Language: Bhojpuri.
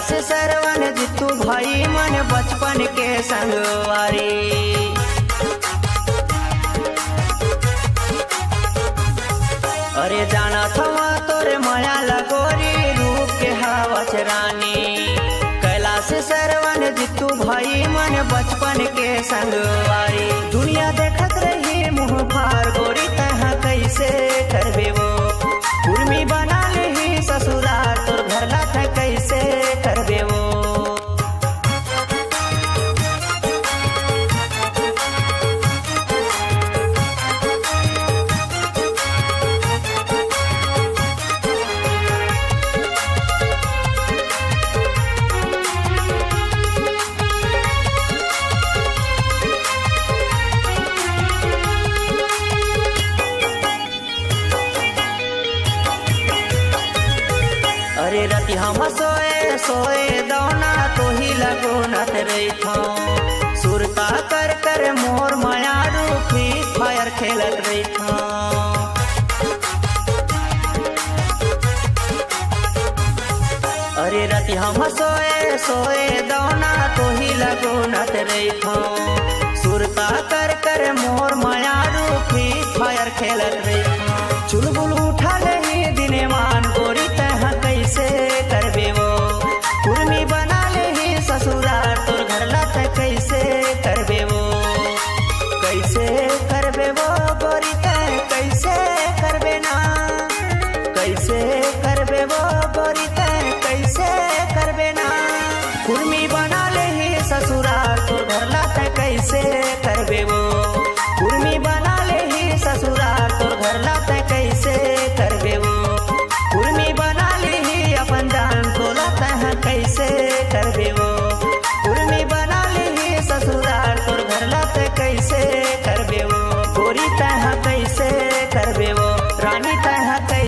कैलाश सरवन जितू भाई मन बचपन के संगवारी। अरे जाना थवा तोरे माया लगोरी रूप के हावच रानी। कैलाश सरवन जितू भाई मन बचपन के संगवारी। दुनिया देखत रही मुँह फार गोरी तहाँ कैसे करबे वो। उर्मी बना ले ससुराल तोर घर ला था कैसे करबे वो। अरे रति हम सोए सोए दौना तो ही लगो नत रही था। सुरता कर कर मोर माया रूपी फायर खेलत रही था। अरे रति हम सोए सोए दौना तो ही लगो नत रही था। सुरता कर कर मोर माया रूपी फायर खेलत